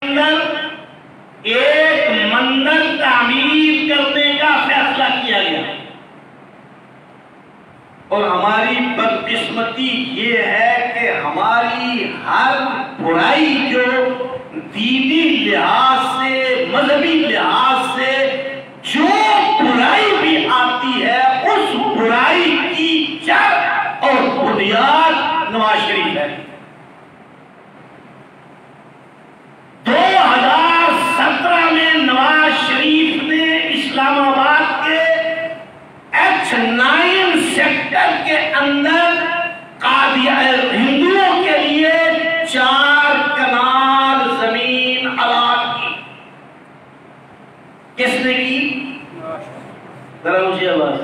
اندر ایک مندر تعمیر کرنے کا فیصلہ کیا گیا، اور ہماری بدقسمتی یہ ہے کہ ہماری ہر برائی جو دینی لحاظ سے، مذہبی لحاظ سے جو برائی بھی آتی ہے، اس برائی کی جڑ اور بنیاد نواز شریف ہے۔ 2017 میں نواز شریف نے اسلام آباد کے H9 سیکٹر کے اندر ہندوؤں کے لیے 4 کنال زمین الاٹ کی۔ کس نے کی؟ ذرا مجھے آواز۔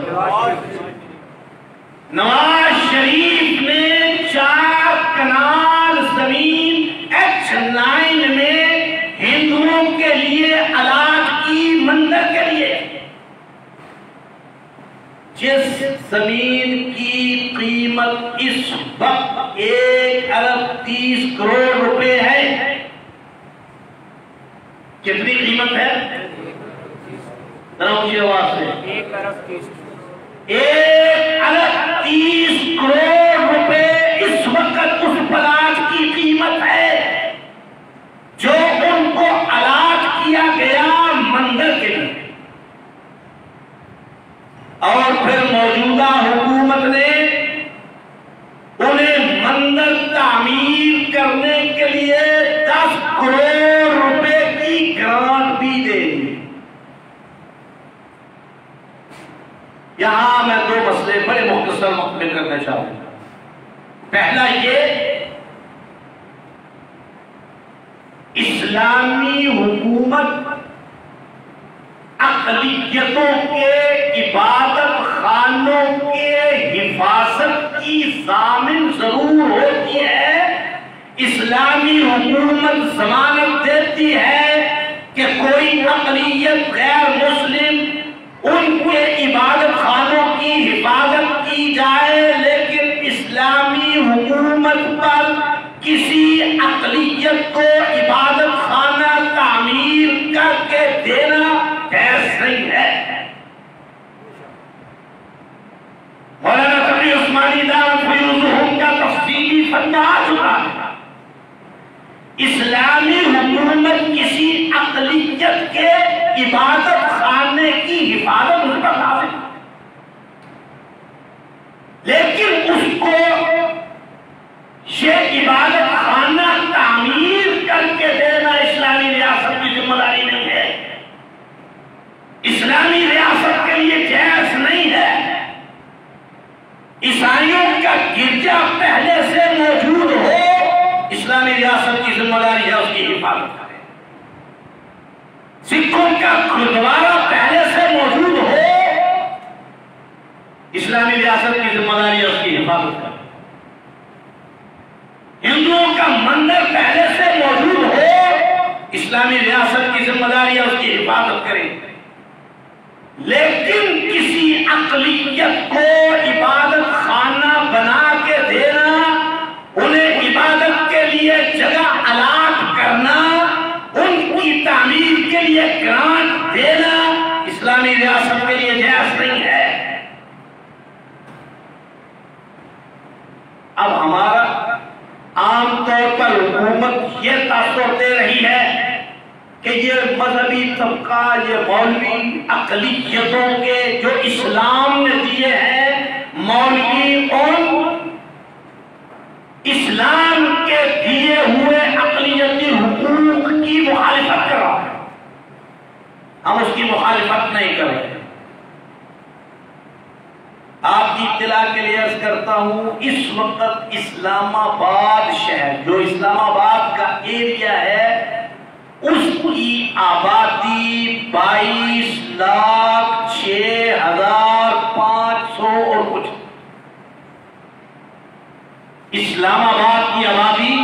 نواز شریف نے 4 کنال زمین H9 میں ہندوؤں کے لیے الاٹ کی، مندر کے لیے، جس زمین کی قیمت اس وقت 1 ارب 30 کروڑ روپے ہے۔ کتنی قیمت ہے؟ ذرا مجھے آواز سے۔ 1 ارب 30 کروڑ روپے اس وقت اس پلاٹ کی قیمت ہے جو ان کو الاٹ کیا گیا مندر کے لیے۔ اور پھر موجودہ حکومت نے انہیں مندر تعمیر کرنے کے لیے 10 کروڑ روپے کی گرانٹ بھی دے دی۔ یہاں میں 2 مسئلے بڑے مختصر وقت میں کرنا چاہوں گا۔ پہلا یہ، اسلامی حکومت اقلیتوں کے عبادت خانوں کے حفاظت کی ضامن ضرور ہوتی ہے۔ اسلامی حکومت ضمانت دیتی ہے کہ کوئی اقلیت غیر مسلم ان کے عبادت خانوں کی حفاظت کی جائے، لیکن اسلامی حکومت پر کسی اقلیت کو عبادت خانہ تعمیر کر کے دینا جائز نہیں ہے۔ مولانا تقی عثمانی دعوت فیضہم کا تفصیلی فتویٰ آ چکا ہے۔ اسلامی حکومت کسی اقلیت کے عبادت خانے کی حفاظت اس پر لازم، لیکن اس کو یہ عبادت خانہ تعمیر کر کے دینا اسلامی ریاست کی ذمہ داری نہیں ہے، اسلامی ریاست کے لیے جائز نہیں ہے۔ عیسائیوں کا گرجا پہلے سے موجود ہو، اسلامی ریاست کی ذمہ داری ہے اس کی حفاظت کرے۔ سکھوں کا گردوارہ پہلے سے موجود ہو، اسلامی ریاست کی ذمہ داری ہے اس کی حفاظت کرے۔ ہندوؤں کا مندر پہلے سے موجود ہو، اسلامی ریاست کی ذمہ داری ہے اس کی حفاظت کرے۔ لیکن کسی اقلیت کو عبادت خانہ بنا کے دینا، انہیں عبادت کے لیے جگہ الاٹ کرنا، ان کی تعمیر کے لیے گرانٹ دینا اسلامی ریاست کے لیے جائز نہیں ہے۔ اب ہمارا عام طور پر حکومت یہ تاثر دے رہی ہے کہ یہ مذہبی طبقہ، یہ مولوی اقلیتوں کے جو اسلام نے دیے ہیں، مولوی اور اسلام کے دیے ہوئے اقلیتی حقوق کی مخالفت کر رہا ہے۔ ہم اس کی مخالفت نہیں کریں۔ آپ کی اطلاع کے لیے عرض کرتا ہوں، اس وقت اسلام آباد شہر، جو اسلام آباد کا ایریا ہے، اس کی آبادی 22,06,500 اور کچھ۔ اسلام آباد کی آبادی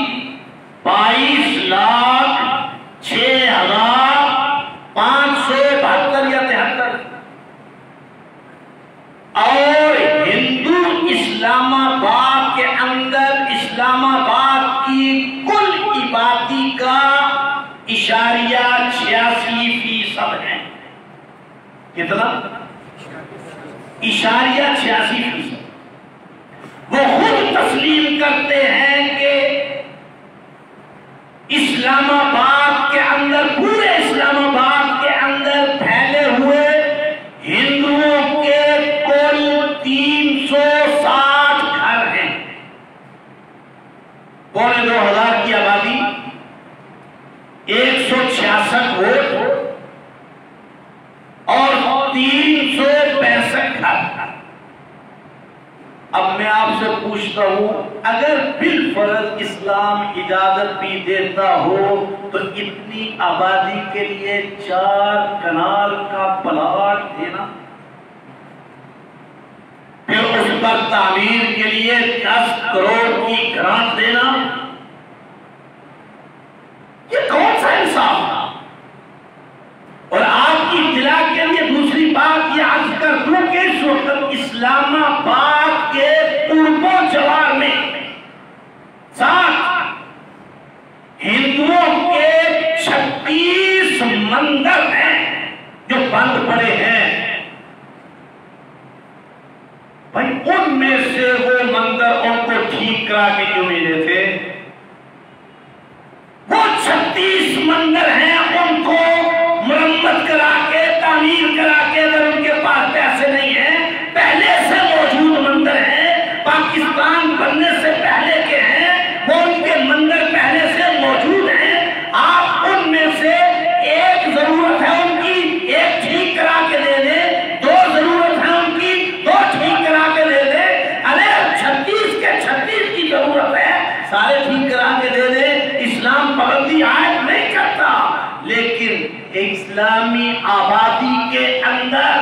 22,06,572 یا 73، اور ہندو اسلام آباد کے اندر اسلام آباد کی کل آبادی کا 0.86% ہیں. کتنا؟ 0.86%. وہ خود تسلیم کرتے ہیں کہ اسلام آباد کے اندر، پورے اسلام آباد کے اندر پھیلے ہوئے ہندوؤں کے کل 360 گھر ہیں. 2,500,000 کی آبادی، 166 ووٹ اور 365 گھر. اب میں آپ سے پوچھتا ہوں، اگر بالفرض اسلام اجازت بھی دیتا ہو تو اتنی آبادی کے لیے 4 کنال کا پلاٹ دینا، پھر اس پر تعمیر کے لیے 10 کروڑ کی گرانٹ دینا، یہ کون سا انصاف تھا؟ اور آپ کی اطلاع کے لیے دوسری بات یہ عرض کر دوں کہ اس وقت اسلام آباد کے پورب و جوار میں 7 ہندوؤں کے 36 مندر ہیں جو بند پڑے ہیں. بھائی ان میں سے وہ مندر ان کو ٹھیک کرا کے کیوں نہیں دیتے؟ وہ 36 مندر ہیں، ان کو مرمت کرا کے، تعمیر کرا کے، اگر ان کے پاس پیسے نہیں ہیں، پہلے سے موجود مندر ہیں، پاکستان بننے سے پہلے کے ہیں، وہ ان کے مندر پہلے سے موجود ہیں. آپ ان میں سے ایک ضرورت ہے ان کی، ایک ٹھیک کرا کے دے دیں. 2 ضرورت ہے ان کی، 2 ٹھیک کرا کے دے دیں. ارے 36 کے 36 کی ضرورت ہے، سارے ٹھیک کرا کے دے دیں. اسلام پابندی عائد نہیں کرتا، لیکن اسلامی آبادی کے اندر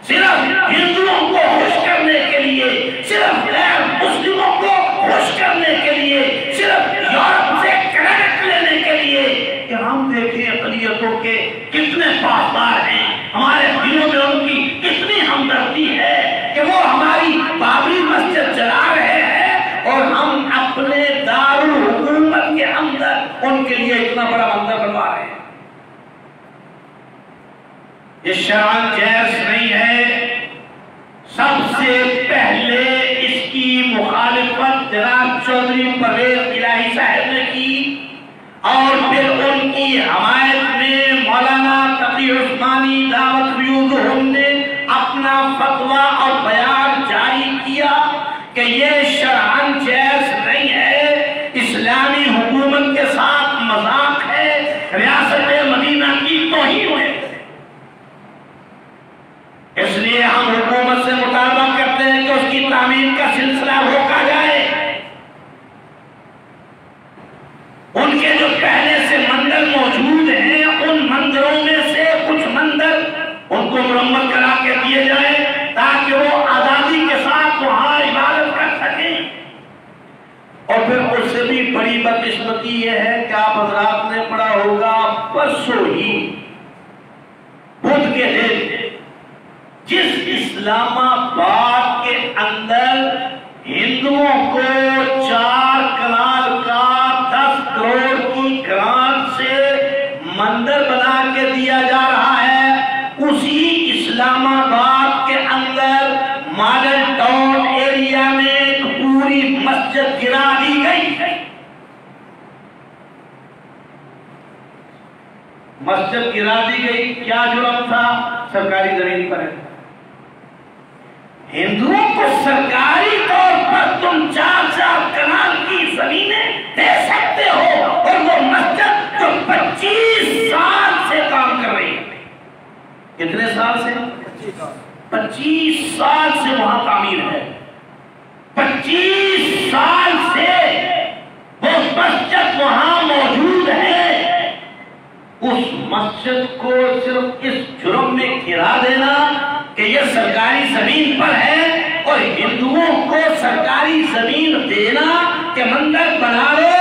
صرف ہندوؤں کو خوش کرنے کے لیے، صرف غیر مسلموں کو خوش کرنے کے لیے، صرف یورپ سے کریڈٹ لینے کے لیے کہ ہم دیکھیں اقلیتوں کے کتنے پاسدار ہیں، ہمارے دلوں میں ان کی کتنی ہمدردی ہے کہ وہ ہماری بابری مسجد جلا رہے ہیں اور ہم اپنے دارالحکومت کے اندر ان کے لیے اتنا بڑا مندر بنوا رہے ہیں. یہ شرعاً جائز نہیں ہے. سب سے پہلے اس کی مخالفت جناب چودھری پرویز الہی صاحب نے کی اور پھر ان کی حمایت میں مولانا تقی عثمانی دعوت فیوضہم نے اپنا فتویٰ اور بیان جاری کیا کہ یہ شرعاً جائز نہیں ہے، اسلامی حکومت کے ساتھ مذاق ہے، ریاست مدینہ کی توہین ہے. اس لیے ہم حکومت سے مطالبہ کرتے ہیں کہ اس کی تعمیر کا سلسلہ روکا جائے. ان کے جو پہلے سے مندر موجود ہیں، ان مندروں میں سے کچھ مندر ان کو مرمت کرا کے دیے جائیں تاکہ وہ آزادی کے ساتھ وہاں عبادت کر سکیں. اور پھر اس سے بھی بڑی بدقسمتی یہ ہے کہ آپ حضرات نے پڑھا ہوگا پرسوں ہی بدھ کے دن جس اسلام آباد کے اندر ہندوؤں کو 4 کنال کا 10 کروڑ کی گرانٹ سے مندر بنا کے دیا جا رہا ہے، اسی اسلام آباد کے اندر ماڈل ٹاؤن ایریا میں ایک پوری مسجد گرا دی گئی. مسجد گرا دی گئی، کیا جرم تھا؟ سرکاری زمین پر ہے. ہندوؤں کو سرکاری طور پر تم 4 کنال کی زمینیں دے سکتے ہو اور وہ مسجد جو 25 سال سے کام کر رہی ہے. کتنے سال سے؟ 25 سال سے وہاں تعمیر ہے. 25 سال سے وہ مسجد وہاں موجود ہے. اس مسجد کو صرف اس جرم میں گرا دینا کہ یہ سرکاری زمین پر ہے اور ہندوؤں کو سرکاری زمین دینا کہ مندر بنا لو.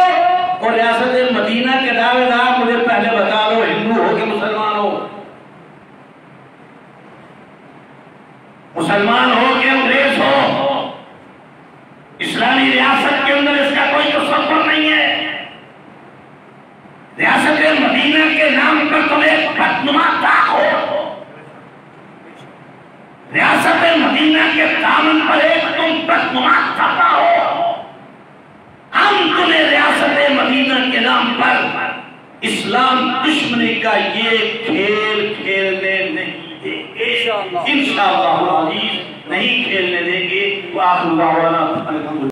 اور ریاست مدینہ کے دعوے دار مجھے پہلے بتا دو، ہندو ہو کہ مسلمان ہو، مسلمان ہو کہ انگریز ہو، اسلامی ریاست کے اندر اس کا کوئی تصور نہیں ہے. ریاست مدینہ کے مدینہ کے دامن پر ایک تم بدنما تھپا ہو، ہم تمہیں ریاست مدینہ کے نام پر اسلام دشمنی کا یہ کھیل کھیلنے نہیں دیں گے، انشاءاللہ نہیں کھیلنے دیں گے۔ وآخر دعوانا